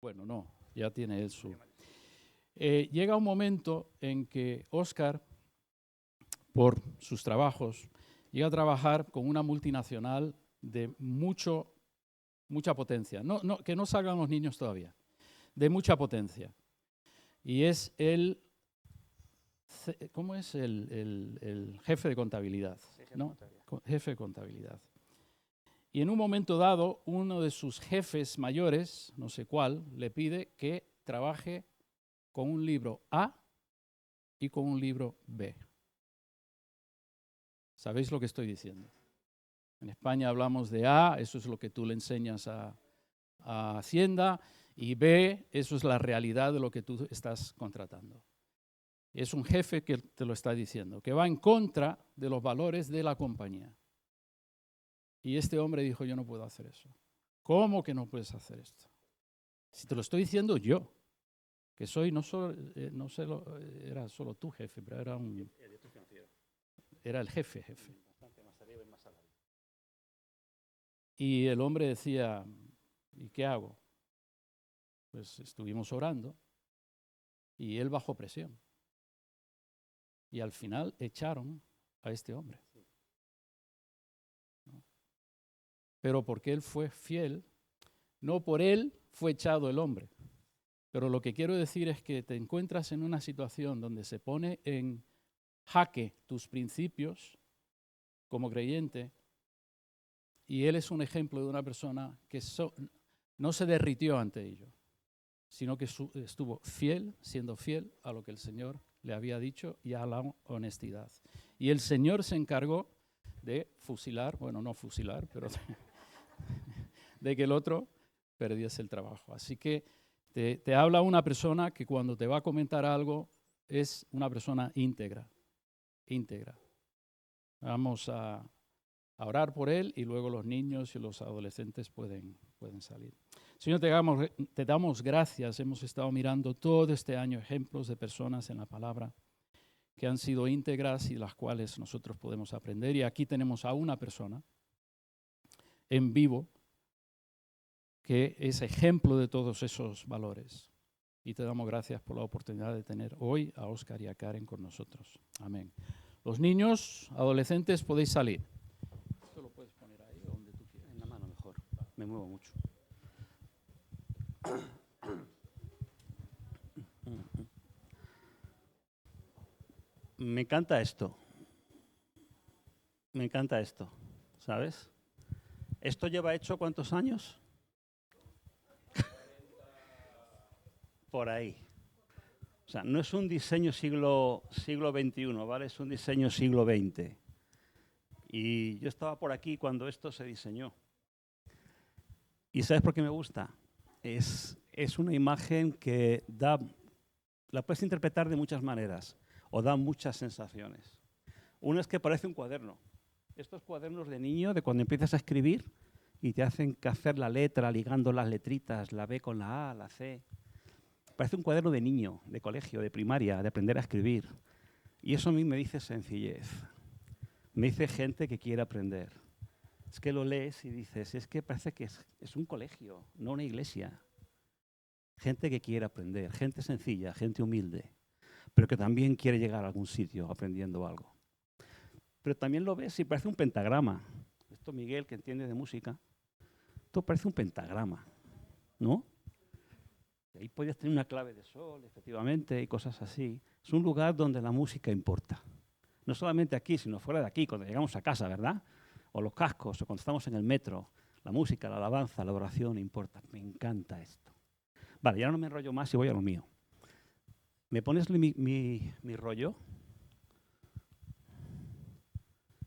Bueno, no, ya tiene él su. Llega un momento en que Oscar, por sus trabajos, llega a trabajar con una multinacional de mucha potencia. Que no salgan los niños todavía. De mucha potencia. Y es ¿cómo es? El jefe de contabilidad. ¿No? Jefe de contabilidad. Y en un momento dado, uno de sus jefes mayores, no sé cuál, le pide que trabaje con un libro A y con un libro B. ¿Sabéis lo que estoy diciendo? En España hablamos de A, eso es lo que tú le enseñas a Hacienda, y B, eso es la realidad de lo que tú estás contratando. Es un jefe que te lo está diciendo, que va en contra de los valores de la compañía. Y este hombre dijo, yo no puedo hacer eso. ¿Cómo que no puedes hacer esto? Si te lo estoy diciendo yo, que soy era solo tu jefe, pero era el jefe. Y el hombre decía, ¿y qué hago? Pues estuvimos orando y él bajo presión. Y al final echaron a este hombre. ¿No? Pero porque él fue fiel, no por él fue echado el hombre. Pero lo que quiero decir es que te encuentras en una situación donde se pone en jaque tus principios como creyente, y él es un ejemplo de una persona que no se derritió ante ello, sino que estuvo fiel, siendo fiel a lo que el Señor le había dicho y a la honestidad. Y el Señor se encargó de fusilar, bueno, no fusilar, pero de que el otro perdiese el trabajo. Así que te habla una persona que cuando te va a comentar algo es una persona íntegra. Vamos a orar por él y luego los niños y los adolescentes pueden salir. Señor, te damos gracias. Hemos estado mirando todo este año ejemplos de personas en la palabra que han sido íntegras y las cuales nosotros podemos aprender. Y aquí tenemos a una persona en vivo que es ejemplo de todos esos valores. Y te damos gracias por la oportunidad de tener hoy a Oscar y a Karen con nosotros. Amén. Los niños, adolescentes, podéis salir. Esto lo puedes poner ahí donde tú quieras. En la mano mejor, me muevo mucho. Me encanta esto, ¿sabes? ¿Esto lleva hecho cuántos años? Por ahí. O sea, no es un diseño siglo XXI, ¿vale? Es un diseño siglo XX. Y yo estaba por aquí cuando esto se diseñó. ¿Y sabes por qué me gusta? Es una imagen que la puedes interpretar de muchas maneras o da muchas sensaciones. Una es que parece un cuaderno. Estos cuadernos de niño, de cuando empiezas a escribir y te hacen que hacer la letra, ligando las letritas, la B con la A, la C. Parece un cuaderno de niño, de colegio, de primaria, de aprender a escribir. Y eso a mí me dice sencillez. Me dice gente que quiere aprender. Es que lo lees y dices, es que parece que es un colegio, no una iglesia. Gente que quiere aprender, gente sencilla, gente humilde, pero que también quiere llegar a algún sitio aprendiendo algo. Pero también lo ves y parece un pentagrama. Esto Miguel, que entiende de música, esto parece un pentagrama, ¿no? Y ahí podías tener una clave de sol, efectivamente, y cosas así. Es un lugar donde la música importa. No solamente aquí, sino fuera de aquí, cuando llegamos a casa, ¿verdad? O los cascos, o cuando estamos en el metro. La música, la alabanza, la oración importa. Me encanta esto. Vale, ya no me enrollo más y voy a lo mío. ¿Me pones mi rollo?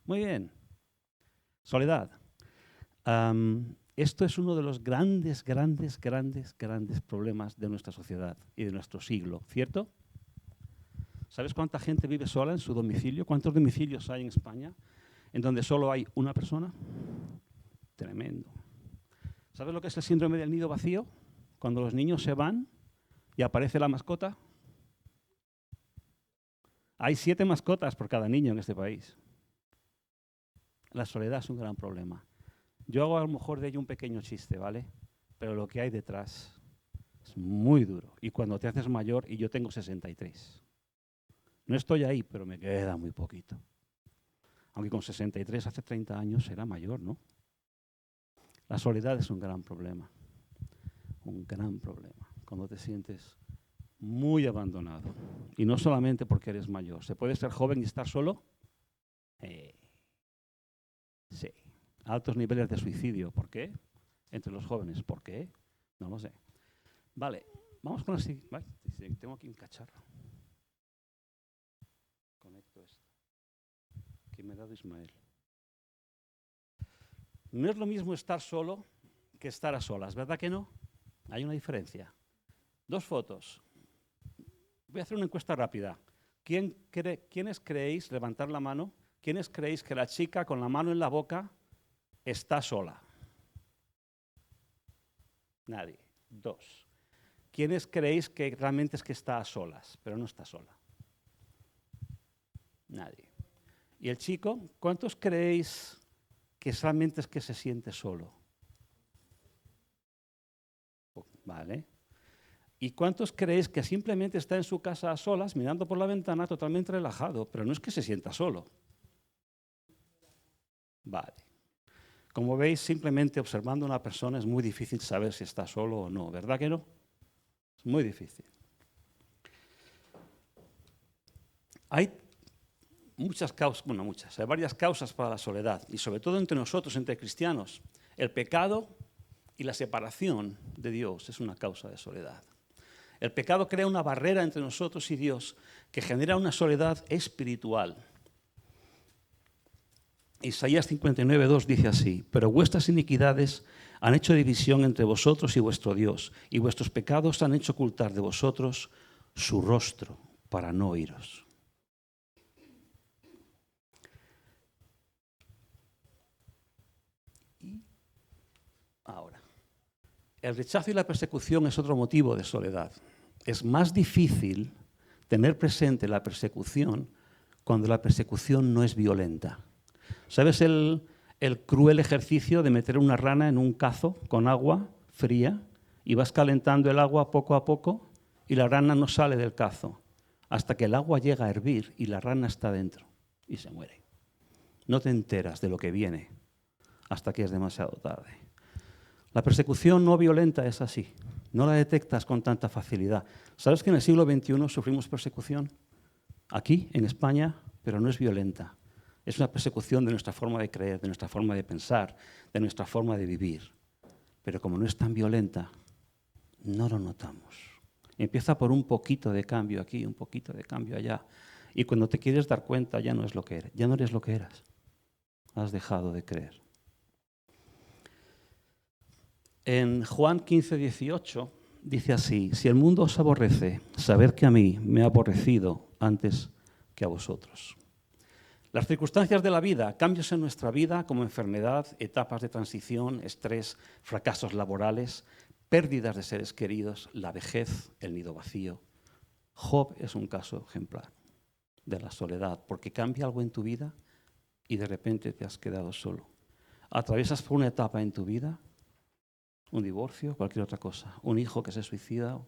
Muy bien. Soledad. Esto es uno de los grandes problemas de nuestra sociedad y de nuestro siglo, ¿cierto? ¿Sabes cuánta gente vive sola en su domicilio? ¿Cuántos domicilios hay en España en donde solo hay una persona? Tremendo. ¿Sabes lo que es el síndrome del nido vacío? Cuando los niños se van y aparece la mascota. Hay 7 mascotas por cada niño en este país. La soledad es un gran problema. Yo hago a lo mejor de ello un pequeño chiste, ¿vale? Pero lo que hay detrás Es muy duro. Y cuando te haces mayor, y yo tengo 63. No estoy ahí, pero me queda muy poquito. Aunque con 63, hace 30 años, era mayor, ¿no? La soledad es un gran problema. Un gran problema. Cuando te sientes muy abandonado. Y no solamente porque eres mayor. ¿Se puede ser joven y estar solo? Sí. Altos niveles de suicidio. ¿Por qué? Entre los jóvenes. ¿Por qué? No lo sé. Vale. Vamos con la siguiente. Vale. Tengo aquí un cacharro. Conecto esto. Que me ha dado Ismael. No es lo mismo estar solo que estar a solas, ¿verdad que no? Hay una diferencia. 2 fotos. Voy a hacer una encuesta rápida. ¿Quiénes creéis, levantar la mano, quiénes creéis que la chica con la mano en la boca está sola? Nadie. 2. ¿Quiénes creéis que realmente es que está a solas, pero no está sola? Nadie. ¿Y el chico? ¿Cuántos creéis que realmente es que se siente solo? Vale. ¿Y cuántos creéis que simplemente está en su casa a solas, mirando por la ventana, totalmente relajado, pero no es que se sienta solo? Vale. Como veis, simplemente observando a una persona es muy difícil saber si está solo o no, ¿verdad que no? Es muy difícil. Hay muchas causas, hay varias causas para la soledad, y sobre todo entre nosotros, entre cristianos. El pecado y la separación de Dios es una causa de soledad. El pecado crea una barrera entre nosotros y Dios que genera una soledad espiritual. Isaías 59:2 dice así: pero vuestras iniquidades han hecho división entre vosotros y vuestro Dios, y vuestros pecados han hecho ocultar de vosotros su rostro para no oíros. Y ahora, el rechazo y la persecución es otro motivo de soledad. Es más difícil tener presente la persecución cuando la persecución no es violenta. ¿Sabes el cruel ejercicio de meter una rana en un cazo con agua fría y vas calentando el agua poco a poco y la rana no sale del cazo hasta que el agua llega a hervir y la rana está dentro y se muere? No te enteras de lo que viene hasta que es demasiado tarde. La persecución no violenta es así. No la detectas con tanta facilidad. ¿Sabes que en el siglo XXI sufrimos persecución? Aquí, en España, pero no es violenta. Es una persecución de nuestra forma de creer, de nuestra forma de pensar, de nuestra forma de vivir. Pero como no es tan violenta, no lo notamos. Empieza por un poquito de cambio aquí, un poquito de cambio allá. Y cuando te quieres dar cuenta, ya no es lo que eres, ya no eres lo que eras. Has dejado de creer. En Juan 15:18 dice así: si el mundo os aborrece, sabed que a mí me ha aborrecido antes que a vosotros. Las circunstancias de la vida, cambios en nuestra vida como enfermedad, etapas de transición, estrés, fracasos laborales, pérdidas de seres queridos, la vejez, el nido vacío. Job es un caso ejemplar de la soledad, porque cambia algo en tu vida y de repente te has quedado solo. Atraviesas por una etapa en tu vida, un divorcio, cualquier otra cosa, un hijo que se suicida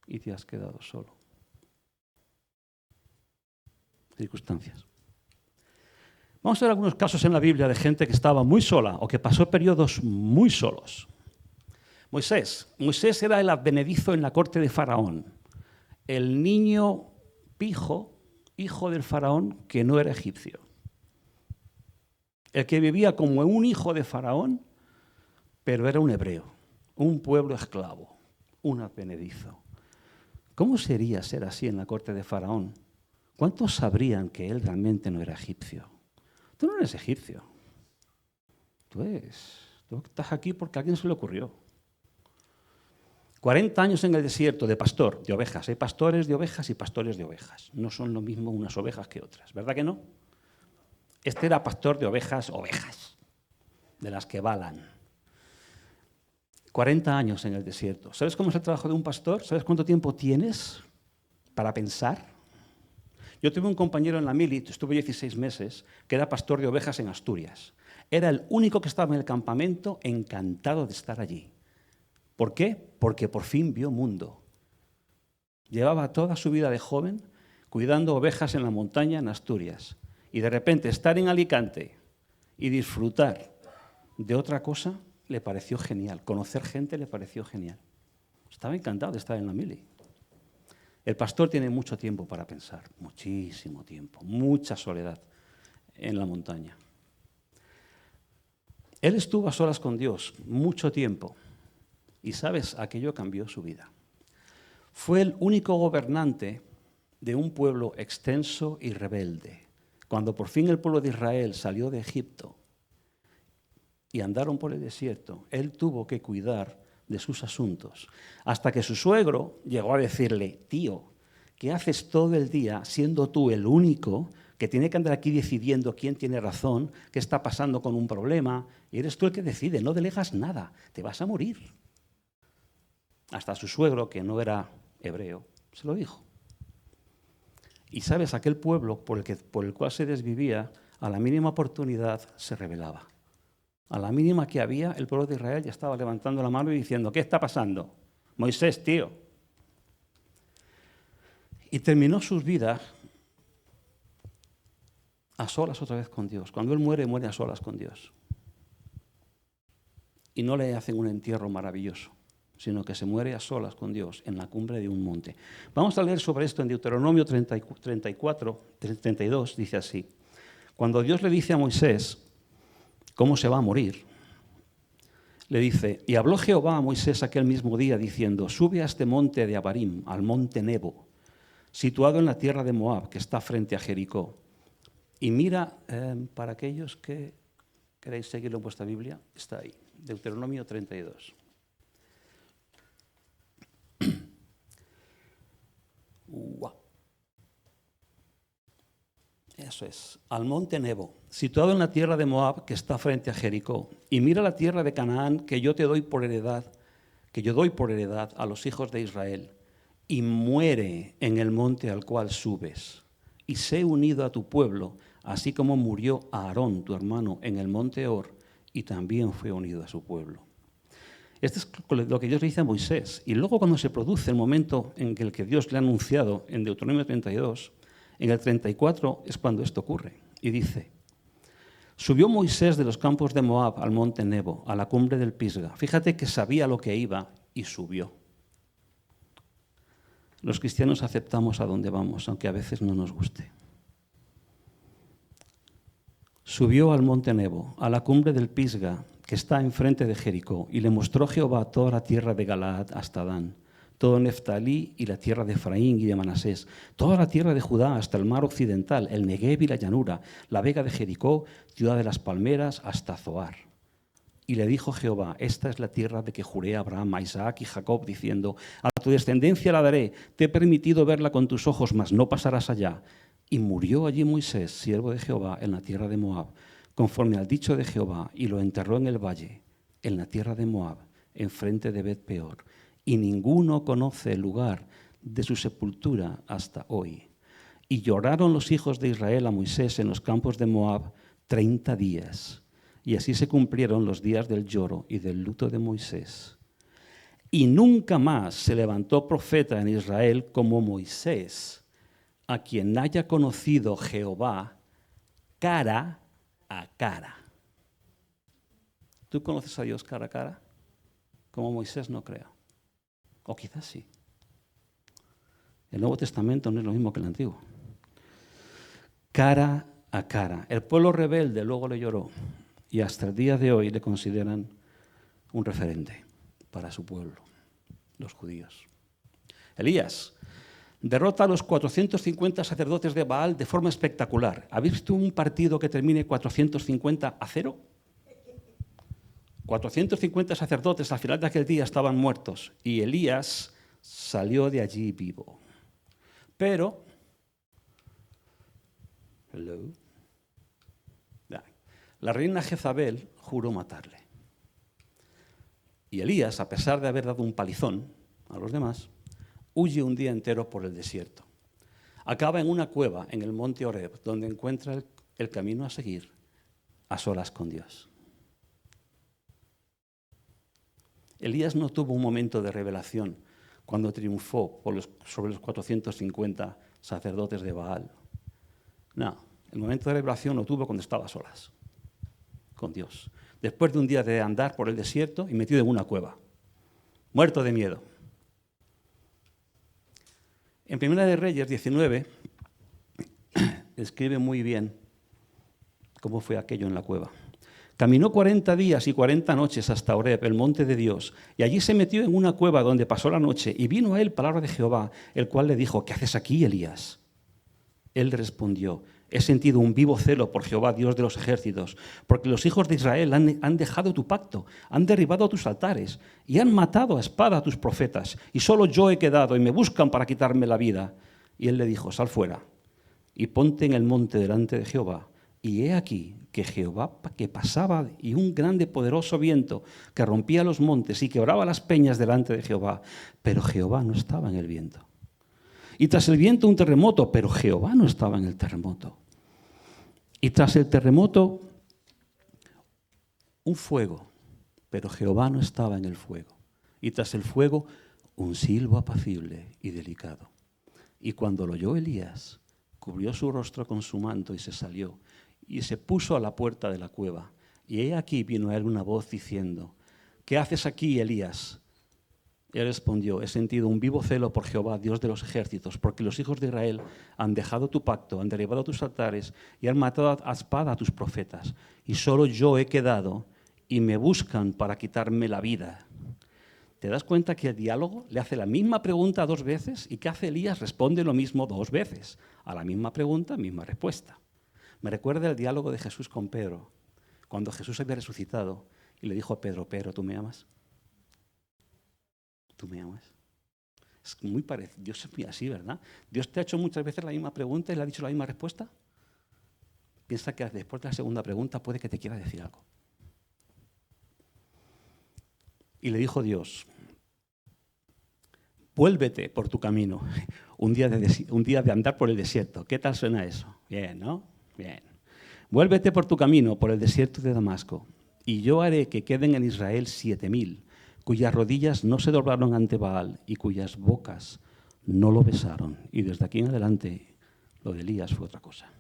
y te has quedado solo. Circunstancias. Vamos a ver algunos casos en la Biblia de gente que estaba muy sola o que pasó periodos muy solos. Moisés era el advenedizo en la corte de Faraón, el niño pijo, hijo del Faraón, que no era egipcio. El que vivía como un hijo de Faraón, pero era un hebreo, un pueblo esclavo, un advenedizo. ¿Cómo sería ser así en la corte de Faraón? ¿Cuántos sabrían que él realmente no era egipcio? Tú no eres egipcio. Tú estás aquí porque a alguien se le ocurrió. 40 años en el desierto de pastor de ovejas. Hay pastores de ovejas y pastores de ovejas. No son lo mismo unas ovejas que otras, ¿verdad que no? Este era pastor de ovejas, de las que balan. 40 años en el desierto. ¿Sabes cómo es el trabajo de un pastor? ¿Sabes cuánto tiempo tienes para pensar? Yo tuve un compañero en la mili, estuve 16 meses, que era pastor de ovejas en Asturias. Era el único que estaba en el campamento encantado de estar allí. ¿Por qué? Porque por fin vio mundo. Llevaba toda su vida de joven cuidando ovejas en la montaña en Asturias. Y de repente estar en Alicante y disfrutar de otra cosa le pareció genial. Conocer gente le pareció genial. Estaba encantado de estar en la mili. El pastor tiene mucho tiempo para pensar, muchísimo tiempo, mucha soledad en la montaña. Él estuvo a solas con Dios mucho tiempo y, ¿sabes? Aquello cambió su vida. Fue el único gobernante de un pueblo extenso y rebelde. Cuando por fin el pueblo de Israel salió de Egipto y andaron por el desierto, él tuvo que cuidar de sus asuntos, hasta que su suegro llegó a decirle: tío, ¿qué haces todo el día siendo tú el único que tiene que andar aquí decidiendo quién tiene razón, qué está pasando con un problema? Y eres tú el que decide, no delegas nada, te vas a morir. Hasta su suegro, que no era hebreo, se lo dijo. Y sabes, aquel pueblo por el cual se desvivía, a la mínima oportunidad se rebelaba. A la mínima que había, el pueblo de Israel ya estaba levantando la mano y diciendo: ¿qué está pasando? Moisés, tío. Y terminó sus vidas a solas otra vez con Dios. Cuando él muere, muere a solas con Dios. Y no le hacen un entierro maravilloso, sino que se muere a solas con Dios en la cumbre de un monte. Vamos a leer sobre esto en Deuteronomio 32, dice así: cuando Dios le dice a Moisés cómo se va a morir, le dice: y habló Jehová a Moisés aquel mismo día diciendo: sube a este monte de Abarim, al monte Nebo, situado en la tierra de Moab, que está frente a Jericó. Y mira, para aquellos que queréis seguirlo en vuestra Biblia, está ahí, Deuteronomio 32. Wow. Eso es, al monte Nebo, situado en la tierra de Moab, que está frente a Jericó. Y mira la tierra de Canaán, que yo doy por heredad a los hijos de Israel. Y muere en el monte al cual subes. Y sé unido a tu pueblo, así como murió Aarón, tu hermano, en el monte Hor, y también fue unido a su pueblo. Esto es lo que Dios le dice a Moisés. Y luego, cuando se produce el momento en el que Dios le ha anunciado en Deuteronomio 32, en el 34 es cuando esto ocurre. Y dice: subió Moisés de los campos de Moab al monte Nebo, a la cumbre del Pisga. Fíjate que sabía lo que iba y subió. Los cristianos aceptamos a dónde vamos, aunque a veces no nos guste. Subió al monte Nebo, a la cumbre del Pisga, que está enfrente de Jericó, y le mostró Jehová toda la tierra de Galaad hasta Dan, todo Neftalí y la tierra de Efraín y de Manasés, toda la tierra de Judá hasta el mar occidental, el Negev y la llanura, la vega de Jericó, ciudad de las palmeras, hasta Zoar. Y le dijo Jehová: esta es la tierra de que juré a Abraham, a Isaac y Jacob, diciendo: a tu descendencia la daré, te he permitido verla con tus ojos, mas no pasarás allá. Y murió allí Moisés, siervo de Jehová, en la tierra de Moab, conforme al dicho de Jehová, y lo enterró en el valle, en la tierra de Moab, enfrente de Bet-peor. Y ninguno conoce el lugar de su sepultura hasta hoy. Y lloraron los hijos de Israel a Moisés en los campos de Moab 30 días. Y así se cumplieron los días del lloro y del luto de Moisés. Y nunca más se levantó profeta en Israel como Moisés, a quien haya conocido Jehová cara a cara. ¿Tú conoces a Dios cara a cara? Como Moisés no creo. O quizás sí. El Nuevo Testamento no es lo mismo que el Antiguo. Cara a cara. El pueblo rebelde luego le lloró y hasta el día de hoy le consideran un referente para su pueblo, los judíos. Elías derrota a los 450 sacerdotes de Baal de forma espectacular. ¿Habéis visto un partido que termine 450-0? 450 sacerdotes al final de aquel día estaban muertos y Elías salió de allí vivo. Pero, la reina Jezabel juró matarle. Y Elías, a pesar de haber dado un palizón a los demás, huye un día entero por el desierto. Acaba en una cueva en el monte Horeb, donde encuentra el camino a seguir a solas con Dios. Elías no tuvo un momento de revelación cuando triunfó sobre los 450 sacerdotes de Baal. No, el momento de revelación lo tuvo cuando estaba a solas con Dios. Después de un día de andar por el desierto y metido en una cueva, muerto de miedo. En Primera de Reyes 19 describe muy bien cómo fue aquello en la cueva. Caminó 40 días y 40 noches hasta Horeb, el monte de Dios, y allí se metió en una cueva donde pasó la noche, y vino a él palabra de Jehová, el cual le dijo: ¿qué haces aquí, Elías? Él respondió: he sentido un vivo celo por Jehová, Dios de los ejércitos, porque los hijos de Israel han dejado tu pacto, han derribado tus altares y han matado a espada a tus profetas, y solo yo he quedado y me buscan para quitarme la vida. Y él le dijo: sal fuera y ponte en el monte delante de Jehová. Y he aquí que Jehová que pasaba, y un grande poderoso viento que rompía los montes y quebraba las peñas delante de Jehová, pero Jehová no estaba en el viento. Y tras el viento un terremoto, pero Jehová no estaba en el terremoto. Y tras el terremoto un fuego, pero Jehová no estaba en el fuego. Y tras el fuego un silbo apacible y delicado. Y cuando lo oyó Elías, cubrió su rostro con su manto y se salió, y se puso a la puerta de la cueva. Y he aquí vino a él una voz diciendo: ¿qué haces aquí, Elías? Él respondió: he sentido un vivo celo por Jehová, Dios de los ejércitos, porque los hijos de Israel han dejado tu pacto, han derribado tus altares y han matado a espada a tus profetas. Y solo yo he quedado y me buscan para quitarme la vida. ¿Te das cuenta que el diálogo le hace la misma pregunta 2 veces? ¿Y qué hace Elías? Responde lo mismo 2 veces. A la misma pregunta, misma respuesta. Me recuerda el diálogo de Jesús con Pedro, cuando Jesús había resucitado y le dijo a Pedro: Pedro, ¿tú me amas? ¿Tú me amas? Es muy parecido. Dios es muy así, ¿verdad? Dios te ha hecho muchas veces la misma pregunta y le ha dicho la misma respuesta. Piensa que después de la segunda pregunta puede que te quiera decir algo. Y le dijo Dios: vuélvete por tu camino, un día de andar por el desierto. ¿Qué tal suena eso? Bien, ¿no? Bien. Vuélvete por tu camino, por el desierto de Damasco, y yo haré que queden en Israel 7,000, cuyas rodillas no se doblaron ante Baal y cuyas bocas no lo besaron. Y desde aquí en adelante, lo de Elías fue otra cosa.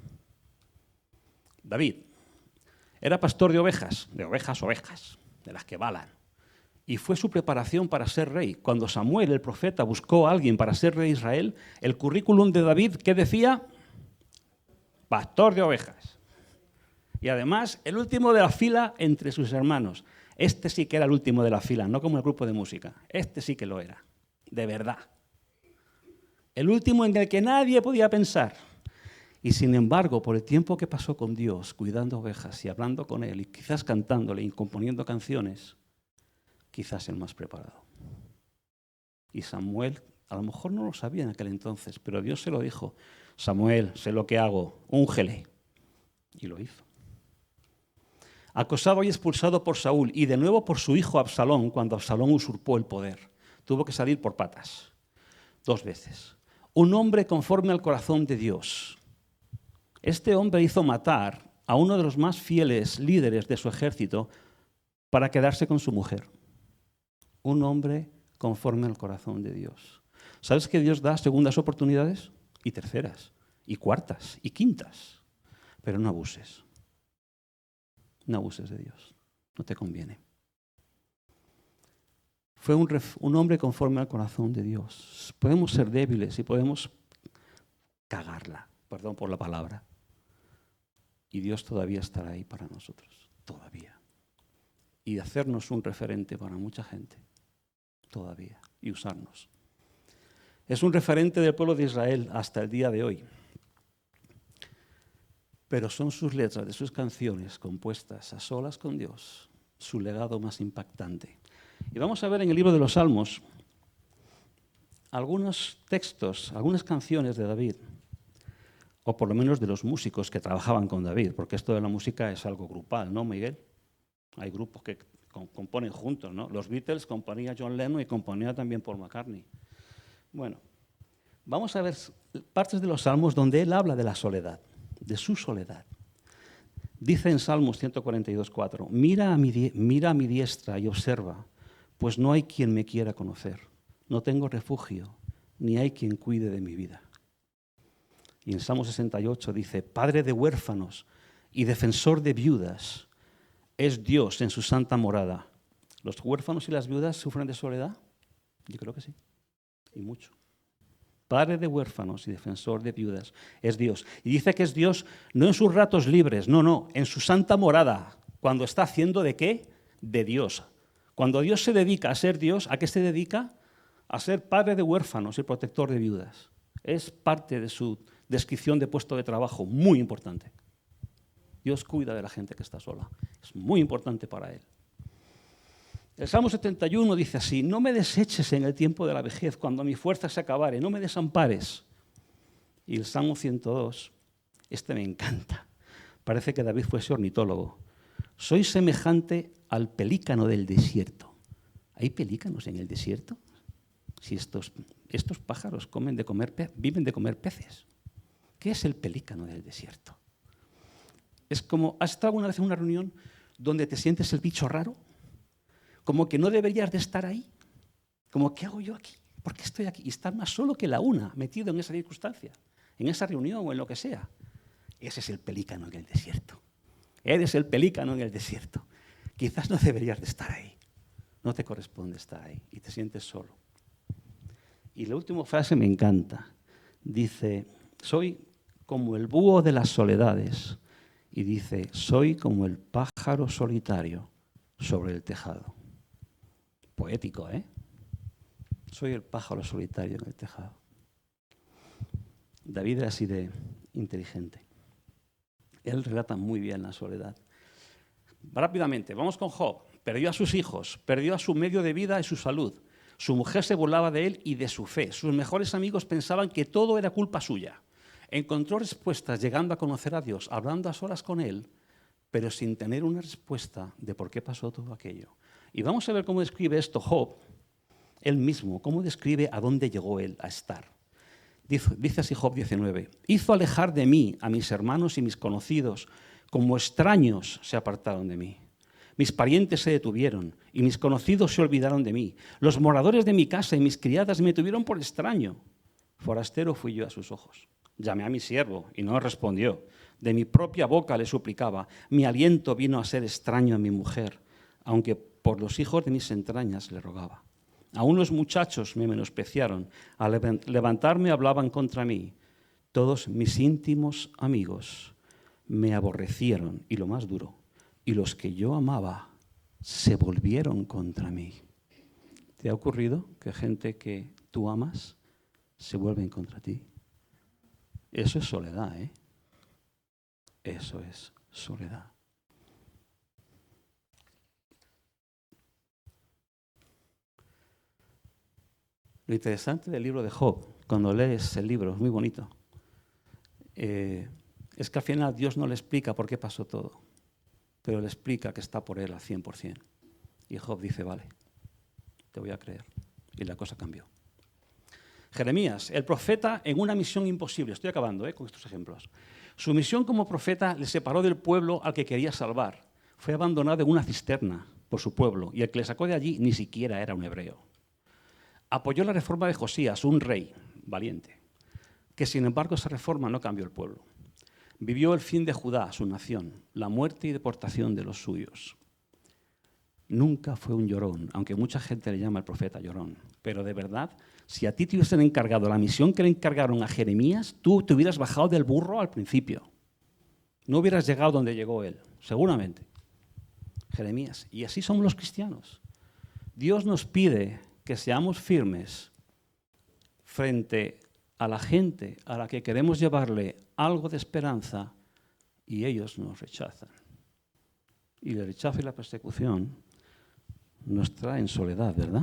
David era pastor de ovejas, de las que balan. Y fue su preparación para ser rey. Cuando Samuel, el profeta, buscó a alguien para ser rey de Israel, el currículum de David, ¿qué decía? Pastor de ovejas. Y además, el último de la fila entre sus hermanos. Este sí que era el último de la fila, no como el grupo de música. Este sí que lo era, de verdad. El último en el que nadie podía pensar. Y sin embargo, por el tiempo que pasó con Dios, cuidando ovejas y hablando con Él, y quizás cantándole y componiendo canciones, quizás el más preparado. Y Samuel, a lo mejor no lo sabía en aquel entonces, pero Dios se lo dijo: Samuel, sé lo que hago, úngele. Y lo hizo. Acosado y expulsado por Saúl, y de nuevo por su hijo Absalón, cuando Absalón usurpó el poder. Tuvo que salir por patas, 2 veces. Un hombre conforme al corazón de Dios. Este hombre hizo matar a uno de los más fieles líderes de su ejército para quedarse con su mujer. Un hombre conforme al corazón de Dios. ¿Sabes que Dios da segundas oportunidades? Y terceras, y cuartas, y quintas. Pero no abuses. No abuses de Dios. No te conviene. Fue un hombre conforme al corazón de Dios. Podemos ser débiles y podemos cagarla, perdón por la palabra. Y Dios todavía estará ahí para nosotros. Todavía. Y hacernos un referente para mucha gente. Todavía. Y usarnos. Es un referente del pueblo de Israel hasta el día de hoy. Pero son sus letras de sus canciones compuestas a solas con Dios, su legado más impactante. Y vamos a ver en el libro de los Salmos algunos textos, algunas canciones de David, o por lo menos de los músicos que trabajaban con David, porque esto de la música es algo grupal, ¿no, Miguel? Hay grupos que componen juntos, ¿no? Los Beatles componía John Lennon y componía también Paul McCartney. Bueno, vamos a ver partes de los Salmos donde él habla de la soledad, de su soledad. Dice en Salmos 142:4, mira a mi diestra y observa, pues no hay quien me quiera conocer. No tengo refugio, ni hay quien cuide de mi vida. Y en Salmo 68 dice, Padre de huérfanos y defensor de viudas, es Dios en su santa morada. ¿Los huérfanos y las viudas sufren de soledad? Yo creo que sí, y mucho. Padre de huérfanos y defensor de viudas, es Dios. Y dice que es Dios no en sus ratos libres, no, en su santa morada. Cuando está haciendo ¿de qué? De Dios. Cuando Dios se dedica a ser Dios, ¿a qué se dedica? A ser padre de huérfanos y protector de viudas. Es parte de su descripción de puesto de trabajo, muy importante. Dios cuida de la gente que está sola. Es muy importante para Él. El Salmo 71 dice así, no me deseches en el tiempo de la vejez, cuando mi fuerza se acabare, no me desampares. Y el Salmo 102, este me encanta. Parece que David fuese ornitólogo. Soy semejante al pelícano del desierto. ¿Hay pelícanos en el desierto? Si estos pájaros viven de comer peces. ¿Qué es el pelícano del desierto? Es como, ¿has estado alguna vez en una reunión donde te sientes el bicho raro? Como que no deberías de estar ahí. Como, ¿qué hago yo aquí? ¿Por qué estoy aquí? Y estar más solo que la una, metido en esa circunstancia, en esa reunión o en lo que sea. Ese es el pelícano en el desierto. Eres el pelícano en el desierto. Quizás no deberías de estar ahí. No te corresponde estar ahí y te sientes solo. Y la última frase me encanta. Dice, soy como el búho de las soledades. Y dice, soy como el pájaro solitario sobre el tejado. Poético, ¿eh? Soy el pájaro solitario en el tejado. David era así de inteligente. Él relata muy bien la soledad. Rápidamente, vamos con Job. Perdió a sus hijos, perdió a su medio de vida y su salud. Su mujer se burlaba de él y de su fe. Sus mejores amigos pensaban que todo era culpa suya. Encontró respuestas llegando a conocer a Dios, hablando a solas con Él, pero sin tener una respuesta de por qué pasó todo aquello. Y vamos a ver cómo describe esto Job, él mismo, cómo describe a dónde llegó él a estar. Dice así Job 19, hizo alejar de mí a mis hermanos y mis conocidos, como extraños se apartaron de mí. Mis parientes se detuvieron y mis conocidos se olvidaron de mí. Los moradores de mi casa y mis criadas me tuvieron por extraño. Forastero fui yo a sus ojos. Llamé a mi siervo y no respondió. De mi propia boca le suplicaba. Mi aliento vino a ser extraño a mi mujer, aunque por los hijos de mis entrañas le rogaba. Aún los muchachos me menospreciaron. Al levantarme hablaban contra mí. Todos mis íntimos amigos me aborrecieron, y lo más duro, y los que yo amaba se volvieron contra mí. ¿Te ha ocurrido que gente que tú amas se vuelven contra ti? Eso es soledad, ¿eh? Eso es soledad. Lo interesante del libro de Job, cuando lees el libro, es muy bonito, es que al final Dios no le explica por qué pasó todo, pero le explica que está por él al 100%. Y Job dice, vale, te voy a creer. Y la cosa cambió. Jeremías, el profeta en una misión imposible. Estoy acabando con estos ejemplos. Su misión como profeta le separó del pueblo al que quería salvar. Fue abandonado en una cisterna por su pueblo y el que le sacó de allí ni siquiera era un hebreo. Apoyó la reforma de Josías, un rey valiente, que sin embargo esa reforma no cambió el pueblo. Vivió el fin de Judá, su nación, la muerte y deportación de los suyos. Nunca fue un llorón, aunque mucha gente le llama el profeta llorón. Pero de verdad, si a ti te hubiesen encargado la misión que le encargaron a Jeremías, tú te hubieras bajado del burro al principio. No hubieras llegado donde llegó él, seguramente. Jeremías. Y así somos los cristianos. Dios nos pide que seamos firmes frente a la gente a la que queremos llevarle algo de esperanza y ellos nos rechazan. Y el rechazo y la persecución nos traen soledad, ¿verdad?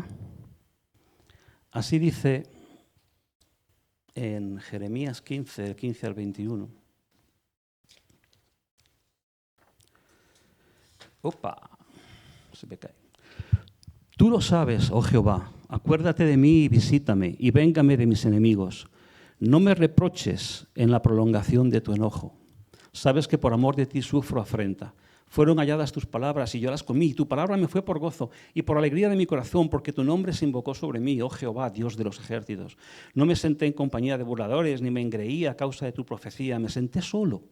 Así dice en Jeremías 15, del 15 al 21. ¡Opa! Se me cae. Tú lo sabes, oh Jehová, acuérdate de mí y visítame, y véngame de mis enemigos. No me reproches en la prolongación de tu enojo. Sabes que por amor de ti sufro afrenta. Fueron halladas tus palabras y yo las comí. Tu palabra me fue por gozo y por alegría de mi corazón, porque tu nombre se invocó sobre mí, oh Jehová, Dios de los ejércitos. No me senté en compañía de burladores, ni me engreí a causa de tu profecía. Me senté solo,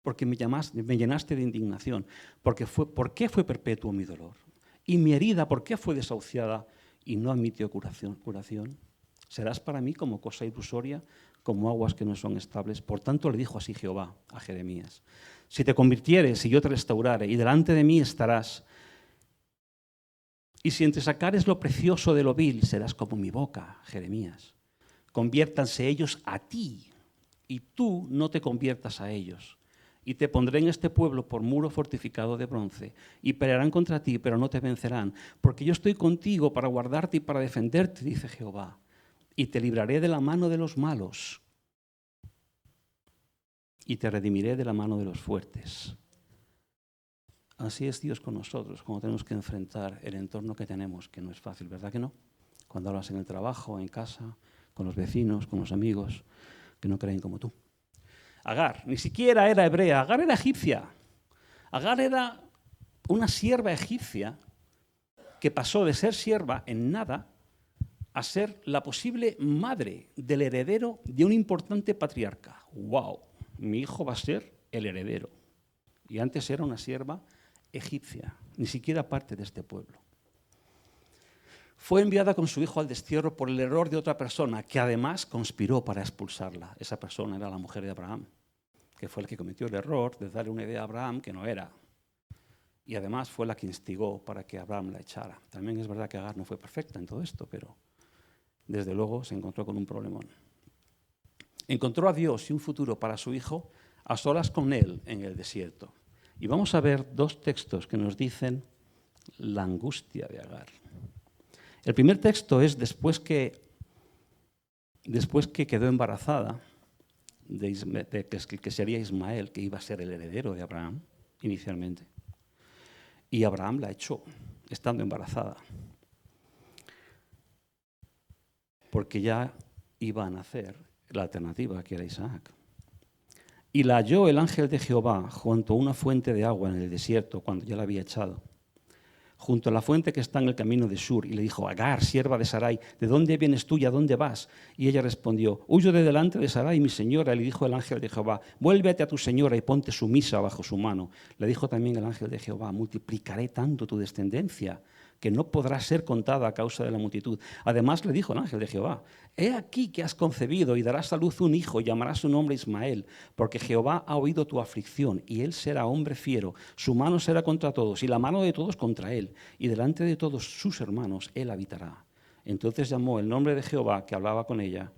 porque me llenaste de indignación. ¿Por qué fue perpetuo mi dolor? Y mi herida, ¿por qué fue desahuciada y no admitió curación? Serás para mí como cosa ilusoria, como aguas que no son estables. Por tanto le dijo así Jehová a Jeremías: si te convirtieres y yo te restaurare, y delante de mí estarás, y si entresacares lo precioso de lo vil, serás como mi boca, Jeremías. Conviértanse ellos a ti, y tú no te conviertas a ellos. Y te pondré en este pueblo por muro fortificado de bronce, y pelearán contra ti, pero no te vencerán, porque yo estoy contigo para guardarte y para defenderte, dice Jehová, y te libraré de la mano de los malos, y te redimiré de la mano de los fuertes. Así es Dios con nosotros, cuando tenemos que enfrentar el entorno que tenemos, que no es fácil, ¿verdad que no? Cuando hablas en el trabajo, en casa, con los vecinos, con los amigos, que no creen como tú. Agar, ni siquiera era hebrea, Agar era egipcia. Agar era una sierva egipcia que pasó de ser sierva en nada a ser la posible madre del heredero de un importante patriarca. ¡Wow! Mi hijo va a ser el heredero. Y antes era una sierva egipcia, ni siquiera parte de este pueblo. Fue enviada con su hijo al destierro por el error de otra persona, que además conspiró para expulsarla. Esa persona era la mujer de Abraham, que fue el que cometió el error de darle una idea a Abraham que no era. Y además fue la que instigó para que Abraham la echara. También es verdad que Agar no fue perfecta en todo esto, pero desde luego se encontró con un problemón. Encontró a Dios y un futuro para su hijo a solas con él en el desierto. Y vamos a ver dos textos que nos dicen la angustia de Agar. El primer texto es después que quedó embarazada de que sería Ismael, que iba a ser el heredero de Abraham inicialmente. Y Abraham la echó, estando embarazada, porque ya iba a nacer la alternativa, que era Isaac. Y la halló el ángel de Jehová junto a una fuente de agua en el desierto, cuando ya la había echado, junto a la fuente que está en el camino de Shur, y le dijo: Agar, sierva de Sarai, ¿de dónde vienes tú y a dónde vas? Y ella respondió: huyo de delante de Sarai, mi señora. Y le dijo el ángel de Jehová: vuélvete a tu señora y ponte sumisa bajo su mano. Le dijo también el ángel de Jehová: multiplicaré tanto tu descendencia que no podrá ser contada a causa de la multitud. Además le dijo el ángel de Jehová: he aquí que has concebido y darás a luz un hijo, y llamarás su nombre Ismael, porque Jehová ha oído tu aflicción, y él será hombre fiero, su mano será contra todos, y la mano de todos contra él, y delante de todos sus hermanos él habitará. Entonces llamó el nombre de Jehová que hablaba con ella: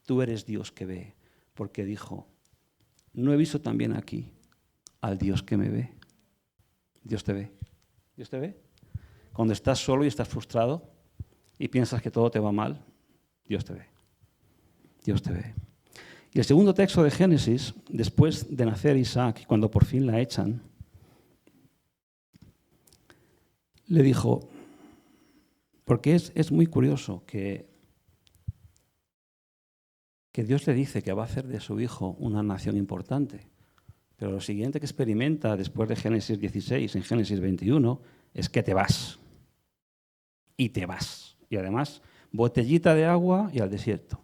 tú eres Dios que ve, porque dijo: ¿no he visto también aquí al Dios que me ve? Dios te ve. ¿Dios te ve? Cuando estás solo y estás frustrado y piensas que todo te va mal, Dios te ve. Dios te ve. Y el segundo texto de Génesis, después de nacer Isaac, cuando por fin la echan, le dijo, porque es muy curioso que Dios le dice que va a hacer de su hijo una nación importante, pero lo siguiente que experimenta después de Génesis 16, en Génesis 21, es que te vas. Y te vas. Y además, botellita de agua y al desierto.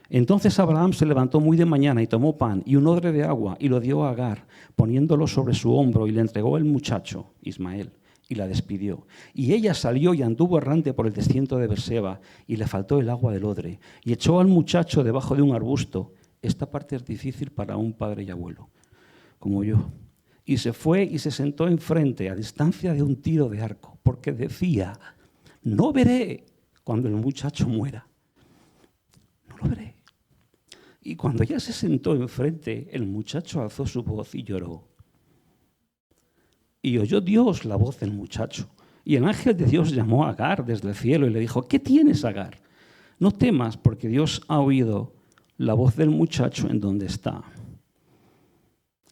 Entonces Abraham se levantó muy de mañana y tomó pan y un odre de agua y lo dio a Agar, poniéndolo sobre su hombro, y le entregó el muchacho, Ismael, y la despidió. Y ella salió y anduvo errante por el desierto de Berseba, y le faltó el agua del odre, y echó al muchacho debajo de un arbusto. Esta parte es difícil para un padre y abuelo, como yo. Y se fue y se sentó enfrente, a distancia de un tiro de arco, porque decía: no veré cuando el muchacho muera. No lo veré. Y cuando ya se sentó enfrente, el muchacho alzó su voz y lloró. Y oyó Dios la voz del muchacho. Y el ángel de Dios llamó a Agar desde el cielo y le dijo: ¿qué tienes, Agar? No temas, porque Dios ha oído la voz del muchacho en donde está.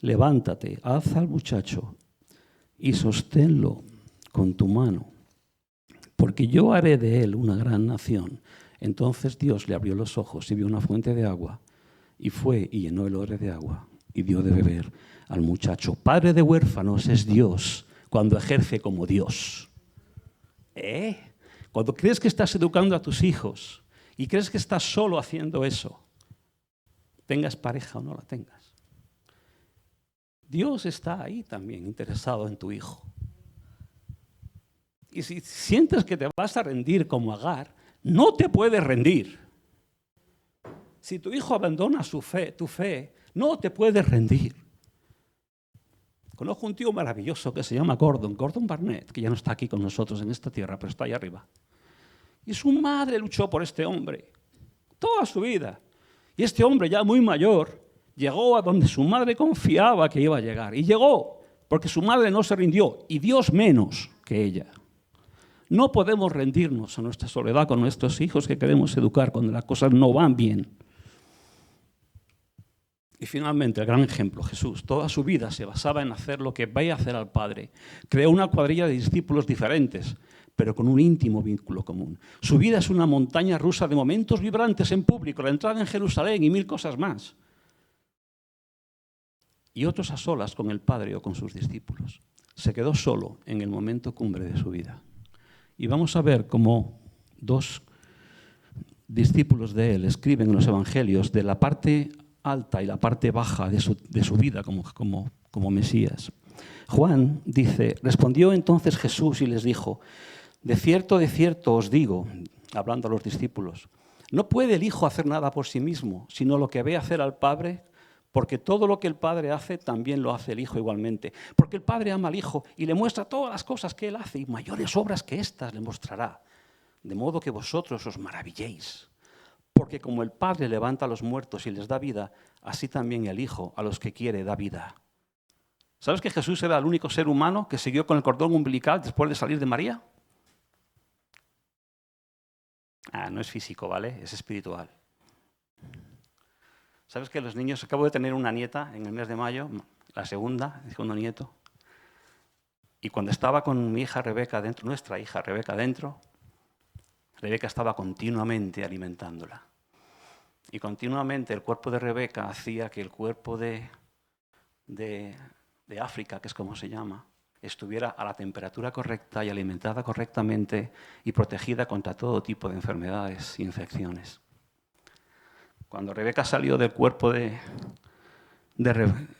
Levántate, alza al muchacho y sosténlo con tu mano, porque yo haré de él una gran nación. Entonces Dios le abrió los ojos y vio una fuente de agua, y fue y llenó el odre de agua y dio de beber al muchacho. Padre de huérfanos es Dios cuando ejerce como Dios. Cuando crees que estás educando a tus hijos y crees que estás solo haciendo eso, tengas pareja o no la tengas, Dios está ahí también interesado en tu hijo. Y si sientes que te vas a rendir como Agar, no te puedes rendir. Si tu hijo abandona tu fe, no te puedes rendir. Conozco un tío maravilloso que se llama Gordon Barnett, que ya no está aquí con nosotros en esta tierra, pero está ahí arriba. Y su madre luchó por este hombre toda su vida. Y este hombre, ya muy mayor, llegó a donde su madre confiaba que iba a llegar. Y llegó, porque su madre no se rindió, y Dios menos que ella. No podemos rendirnos a nuestra soledad con nuestros hijos que queremos educar cuando las cosas no van bien. Y finalmente, el gran ejemplo, Jesús. Toda su vida se basaba en hacer lo que vaya a hacer al Padre. Creó una cuadrilla de discípulos diferentes, pero con un íntimo vínculo común. Su vida es una montaña rusa de momentos vibrantes en público, la entrada en Jerusalén y 1000 cosas más. Y otros a solas con el Padre o con sus discípulos. Se quedó solo en el momento cumbre de su vida. Y vamos a ver cómo 2 discípulos de él escriben en los evangelios de la parte alta y la parte baja de su vida como Mesías. Juan dice: respondió entonces Jesús y les dijo: de cierto os digo, hablando a los discípulos, no puede el Hijo hacer nada por sí mismo, sino lo que ve hacer al Padre, porque todo lo que el Padre hace, también lo hace el Hijo igualmente. Porque el Padre ama al Hijo y le muestra todas las cosas que Él hace, y mayores obras que estas le mostrará, de modo que vosotros os maravilléis. Porque como el Padre levanta a los muertos y les da vida, así también el Hijo a los que quiere da vida. ¿Sabes que Jesús era el único ser humano que siguió con el cordón umbilical después de salir de María? No es físico, ¿vale? Es espiritual. ¿Sabes que los niños... Acabo de tener una nieta en el mes de mayo, la segunda, el segundo nieto. Y cuando estaba con mi hija Rebeca dentro, nuestra hija Rebeca dentro, Rebeca estaba continuamente alimentándola. Y continuamente el cuerpo de Rebeca hacía que el cuerpo de África, que es como se llama, estuviera a la temperatura correcta y alimentada correctamente y protegida contra todo tipo de enfermedades e infecciones. Cuando Rebeca salió del cuerpo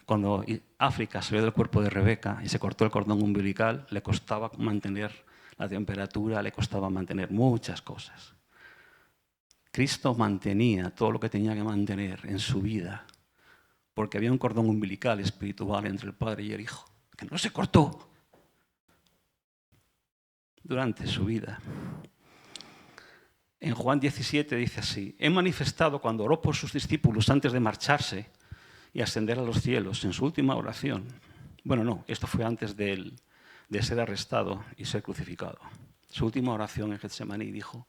cuando África salió del cuerpo de Rebeca y se cortó el cordón umbilical, le costaba mantener la temperatura, le costaba mantener muchas cosas. Cristo mantenía todo lo que tenía que mantener en su vida, porque había un cordón umbilical espiritual entre el Padre y el Hijo, que no se cortó durante su vida. En Juan 17 dice así: he manifestado cuando oró por sus discípulos antes de marcharse y ascender a los cielos en su última oración. Bueno, no, esto fue antes de ser arrestado y ser crucificado. Su última oración en Getsemaní dijo: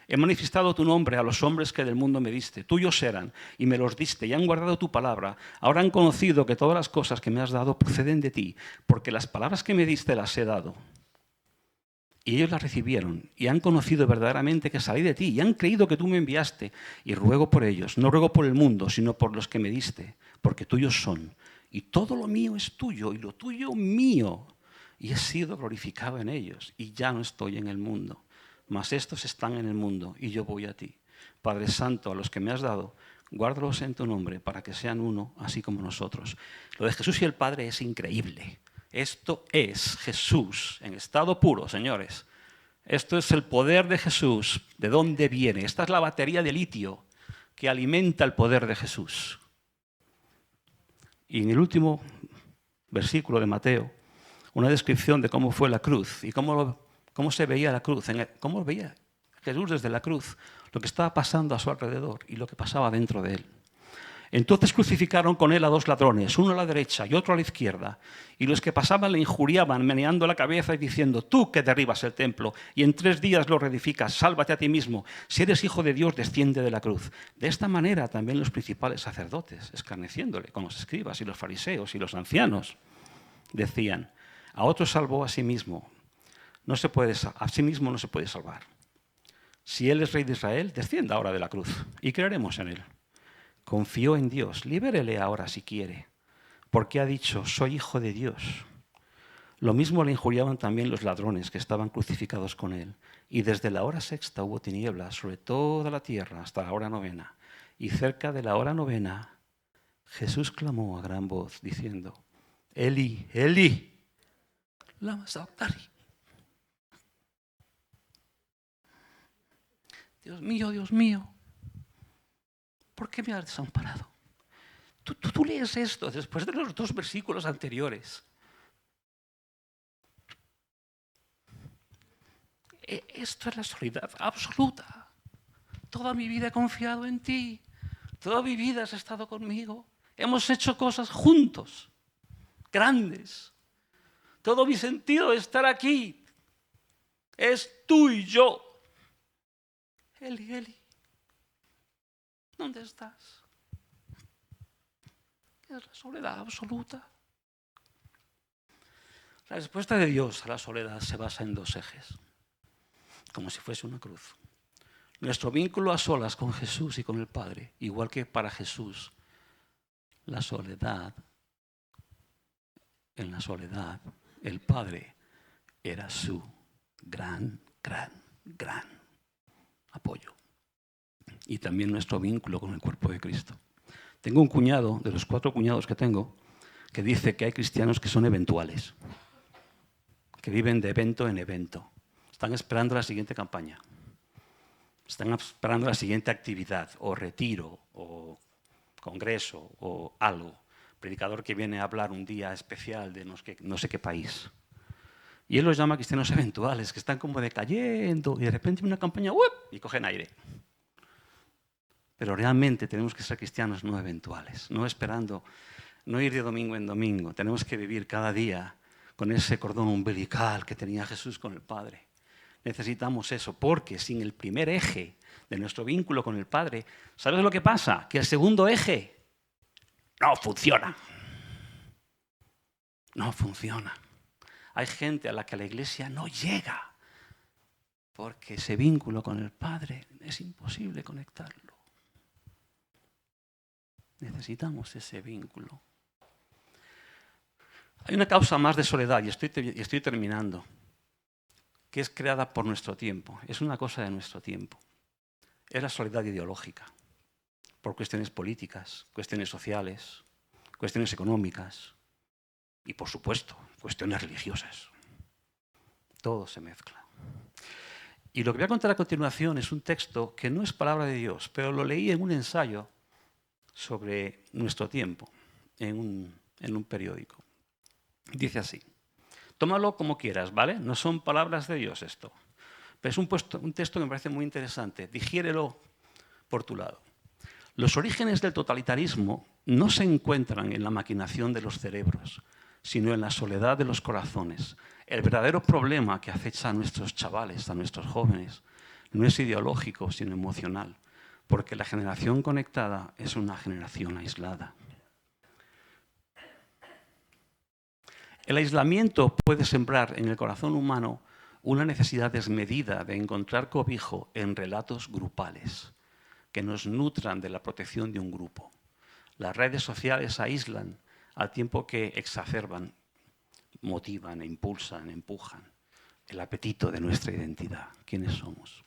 he manifestado tu nombre a los hombres que del mundo me diste. Tuyos eran y me los diste y han guardado tu palabra. Ahora han conocido que todas las cosas que me has dado proceden de ti, porque las palabras que me diste las he dado. Y ellos la recibieron y han conocido verdaderamente que salí de ti y han creído que tú me enviaste. Y ruego por ellos, no ruego por el mundo, sino por los que me diste, porque tuyos son. Y todo lo mío es tuyo y lo tuyo mío. Y he sido glorificado en ellos y ya no estoy en el mundo. Mas estos están en el mundo y yo voy a ti. Padre Santo, a los que me has dado, guárdalos en tu nombre para que sean uno, así como nosotros. Lo de Jesús y el Padre es increíble. Esto es Jesús en estado puro, señores. Esto es el poder de Jesús. ¿De dónde viene? Esta es la batería de litio que alimenta el poder de Jesús. Y en el último versículo de Mateo, una descripción de cómo fue la cruz y cómo se veía la cruz, cómo veía Jesús desde la cruz, lo que estaba pasando a su alrededor y lo que pasaba dentro de él. Entonces crucificaron con él a 2 ladrones, uno a la derecha y otro a la izquierda. Y los que pasaban le injuriaban, meneando la cabeza y diciendo: tú que derribas el templo y en 3 días lo reedificas, sálvate a ti mismo. Si eres hijo de Dios, desciende de la cruz. De esta manera también los principales sacerdotes, escarneciéndole con los escribas y los fariseos y los ancianos, decían: a otro salvó a sí mismo. A sí mismo no se puede salvar. Si él es rey de Israel, descienda ahora de la cruz y creeremos en él. Confió en Dios, libérele ahora si quiere, porque ha dicho, soy hijo de Dios. Lo mismo le injuriaban también los ladrones que estaban crucificados con él. Y desde la hora sexta hubo tinieblas sobre toda la tierra hasta la hora novena. Y cerca de la hora novena, Jesús clamó a gran voz, diciendo, Eli, Eli, lama sabactani. Dios mío, ¿por qué me has desamparado? Tú lees esto después de los 2 versículos anteriores. Esto es la soledad absoluta. Toda mi vida he confiado en ti. Toda mi vida has estado conmigo. Hemos hecho cosas juntos, grandes. Todo mi sentido de estar aquí es tú y yo. Eli, Eli, ¿dónde estás? Es la soledad absoluta. La respuesta de Dios a la soledad se basa en 2 ejes, como si fuese una cruz. Nuestro vínculo a solas con Jesús y con el Padre, igual que para Jesús, la soledad, en la soledad, el Padre era su gran apoyo. Y también nuestro vínculo con el cuerpo de Cristo. Tengo un cuñado, de los 4 cuñados que tengo, que dice que hay cristianos que son eventuales, que viven de evento en evento. Están esperando la siguiente campaña. Están esperando la siguiente actividad, o retiro, o congreso, o algo. Predicador que viene a hablar un día especial de no sé qué país. Y él los llama cristianos eventuales, que están como decayendo, y de repente una campaña, ¡up!, y cogen aire. Pero realmente tenemos que ser cristianos no eventuales, no esperando, no ir de domingo en domingo. Tenemos que vivir cada día con ese cordón umbilical que tenía Jesús con el Padre. Necesitamos eso, porque sin el primer eje de nuestro vínculo con el Padre, ¿sabes lo que pasa? Que el segundo eje no funciona. No funciona. Hay gente a la que la iglesia no llega, porque ese vínculo con el Padre es imposible conectarlo. Necesitamos ese vínculo. Hay una causa más de soledad, y estoy terminando, que es creada por nuestro tiempo. Es una cosa de nuestro tiempo. Es la soledad ideológica, por cuestiones políticas, cuestiones sociales, cuestiones económicas y, por supuesto, cuestiones religiosas. Todo se mezcla. Y lo que voy a contar a continuación es un texto que no es palabra de Dios, pero lo leí en un ensayo sobre nuestro tiempo, en un periódico. Dice así, tómalo como quieras, ¿vale? No son palabras de Dios esto, pero es un texto que me parece muy interesante. Digiérelo por tu lado. Los orígenes del totalitarismo no se encuentran en la maquinación de los cerebros, sino en la soledad de los corazones. El verdadero problema que acecha a nuestros chavales, a nuestros jóvenes, no es ideológico, sino emocional, porque la generación conectada es una generación aislada. El aislamiento puede sembrar en el corazón humano una necesidad desmedida de encontrar cobijo en relatos grupales que nos nutran de la protección de un grupo. Las redes sociales aíslan al tiempo que exacerban, motivan, impulsan, empujan el apetito de nuestra identidad. ¿Quiénes somos?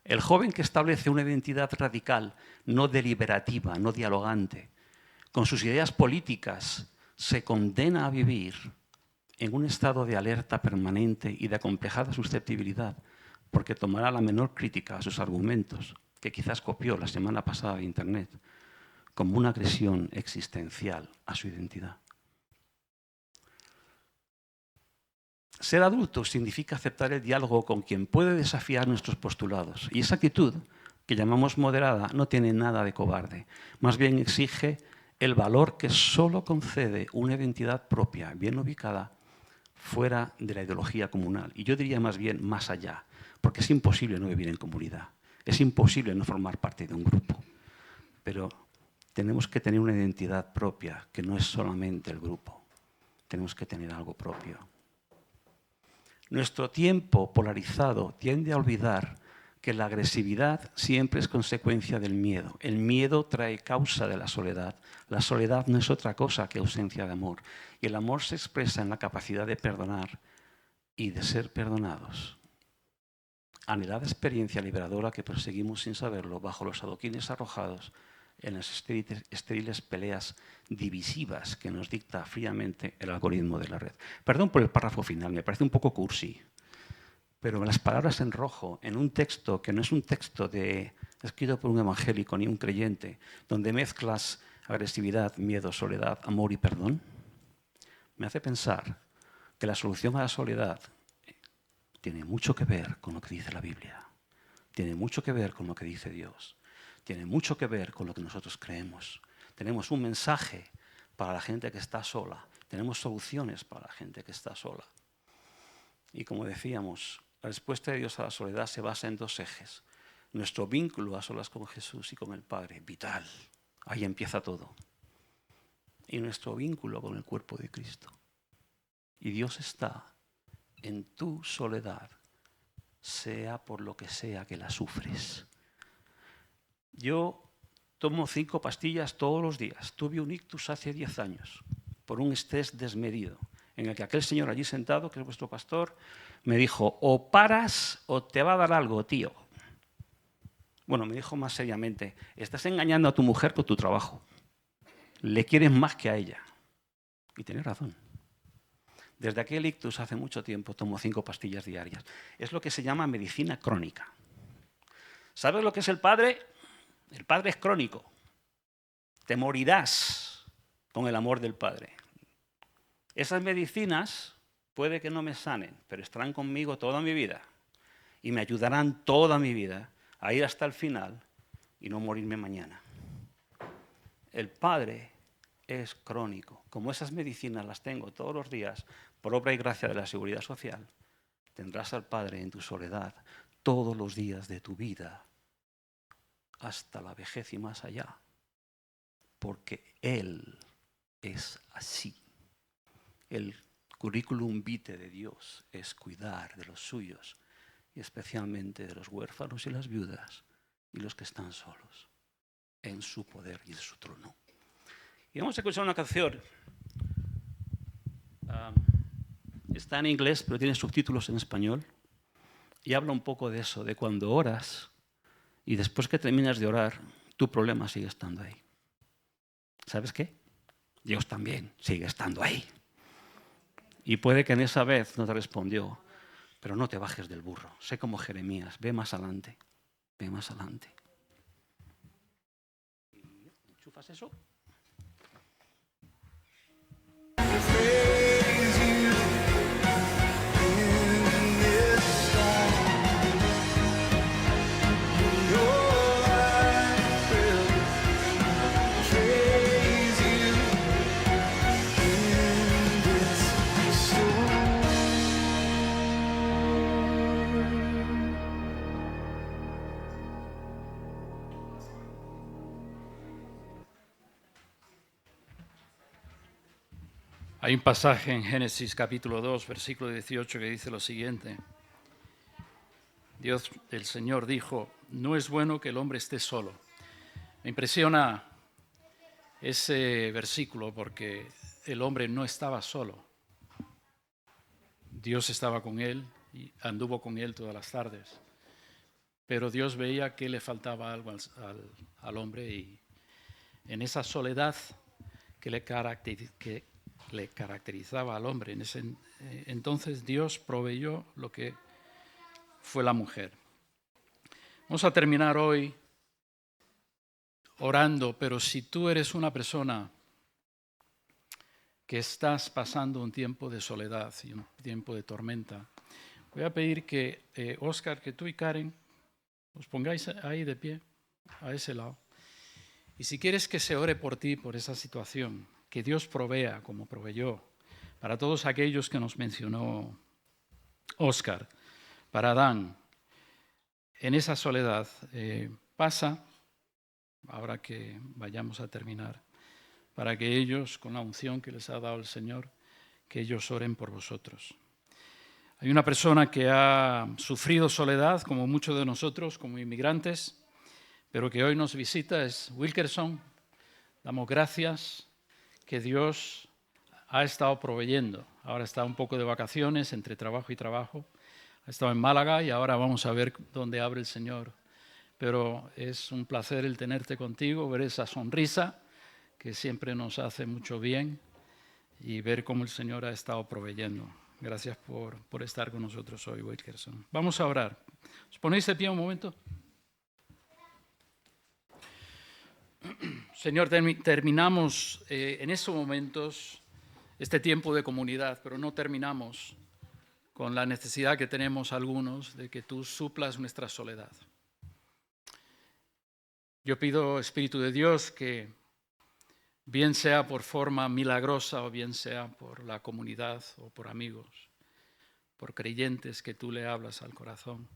El joven que establece una identidad radical, no deliberativa, no dialogante, con sus ideas políticas, se condena a vivir en un estado de alerta permanente y de acomplejada susceptibilidad, porque tomará la menor crítica a sus argumentos, que quizás copió la semana pasada de Internet, como una agresión existencial a su identidad. Ser adulto significa aceptar el diálogo con quien puede desafiar nuestros postulados. Y esa actitud, que llamamos moderada, no tiene nada de cobarde. Más bien exige el valor que solo concede una identidad propia, bien ubicada, fuera de la ideología comunal. Y yo diría más bien más allá, porque es imposible no vivir en comunidad. Es imposible no formar parte de un grupo. Pero tenemos que tener una identidad propia, que no es solamente el grupo. Tenemos que tener algo propio. Nuestro tiempo polarizado tiende a olvidar que la agresividad siempre es consecuencia del miedo. El miedo trae causa de la soledad. La soledad no es otra cosa que ausencia de amor. Y el amor se expresa en la capacidad de perdonar y de ser perdonados. Anhelada experiencia liberadora que perseguimos sin saberlo bajo los adoquines arrojados en las estériles peleas divisivas que nos dicta fríamente el algoritmo de la red. Perdón por el párrafo final, me parece un poco cursi. Pero las palabras en rojo, en un texto que no es un texto escrito por un evangélico ni un creyente, donde mezclas agresividad, miedo, soledad, amor y perdón, me hace pensar que la solución a la soledad tiene mucho que ver con lo que dice la Biblia, tiene mucho que ver con lo que dice Dios, tiene mucho que ver con lo que nosotros creemos. Tenemos un mensaje para la gente que está sola, tenemos soluciones para la gente que está sola. Y como decíamos, la respuesta de Dios a la soledad se basa en dos ejes. Nuestro vínculo a solas con Jesús y con el Padre, vital. Ahí empieza todo. Y nuestro vínculo con el cuerpo de Cristo. Y Dios está en tu soledad, sea por lo que sea que la sufres. Yo tomo 5 pastillas todos los días. Tuve un ictus hace 10 años por un estrés desmedido, en el que aquel señor allí sentado, que es vuestro pastor, me dijo, o paras o te va a dar algo, tío. Bueno, me dijo más seriamente, estás engañando a tu mujer con tu trabajo. Le quieres más que a ella. Y tiene razón. Desde aquel ictus hace mucho tiempo tomo 5 pastillas diarias. Es lo que se llama medicina crónica. ¿Sabes lo que es el Padre? El Padre es crónico. Te morirás con el amor del Padre. Esas medicinas puede que no me sanen, pero estarán conmigo toda mi vida y me ayudarán toda mi vida a ir hasta el final y no morirme mañana. El Padre es crónico. Como esas medicinas las tengo todos los días por obra y gracia de la Seguridad Social, tendrás al Padre en tu soledad todos los días de tu vida hasta la vejez y más allá, porque Él es así. El currículum vitae de Dios es cuidar de los suyos y especialmente de los huérfanos y las viudas y los que están solos en su poder y en su trono. Y vamos a escuchar una canción. Está en inglés, pero tiene subtítulos en español y habla un poco de eso, de cuando oras y después que terminas de orar, tu problema sigue estando ahí. ¿Sabes qué? Dios también sigue estando ahí. Y puede que en esa vez no te respondió, pero no te bajes del burro. Sé como Jeremías, ve más adelante, ve más adelante. ¿Enchufas eso? Hay un pasaje en Génesis capítulo 2, versículo 18 que dice lo siguiente. Dios, el Señor, dijo, no es bueno que el hombre esté solo. Me impresiona ese versículo porque el hombre no estaba solo. Dios estaba con él y anduvo con él todas las tardes. Pero Dios veía que le faltaba algo al hombre y en esa soledad que le caracterizaba al hombre, entonces Dios proveyó lo que fue la mujer. Vamos a terminar hoy orando, pero si tú eres una persona que estás pasando un tiempo de soledad y un tiempo de tormenta, voy a pedir que, Óscar, que tú y Karen os pongáis ahí de pie, a ese lado. Y si quieres que se ore por ti, por esa situación, que Dios provea como proveyó para todos aquellos que nos mencionó Óscar, para Adán, en esa soledad, pasa, ahora que vayamos a terminar, para que ellos, con la unción que les ha dado el Señor, que ellos oren por vosotros. Hay una persona que ha sufrido soledad, como muchos de nosotros, como inmigrantes, pero que hoy nos visita, es Wilkerson. Damos gracias que Dios ha estado proveyendo. Ahora está un poco de vacaciones, entre trabajo y trabajo. Ha estado en Málaga y ahora vamos a ver dónde abre el Señor. Pero es un placer el tenerte contigo, ver esa sonrisa que siempre nos hace mucho bien y ver cómo el Señor ha estado proveyendo. Gracias por estar con nosotros hoy, Wilkerson. Vamos a orar. ¿Os ponéis de pie un momento? Señor, terminamos en estos momentos este tiempo de comunidad, pero no terminamos con la necesidad que tenemos algunos de que tú suplas nuestra soledad. Yo pido, Espíritu de Dios, que bien sea por forma milagrosa o bien sea por la comunidad o por amigos, por creyentes que tú le hablas al corazón,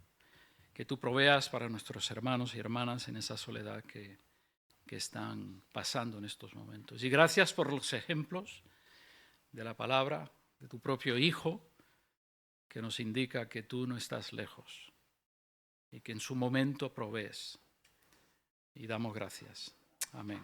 que tú proveas para nuestros hermanos y hermanas en esa soledad que están pasando en estos momentos. Y gracias por los ejemplos de la palabra, de tu propio Hijo, que nos indica que tú no estás lejos y que en su momento provees. Y damos gracias. Amén.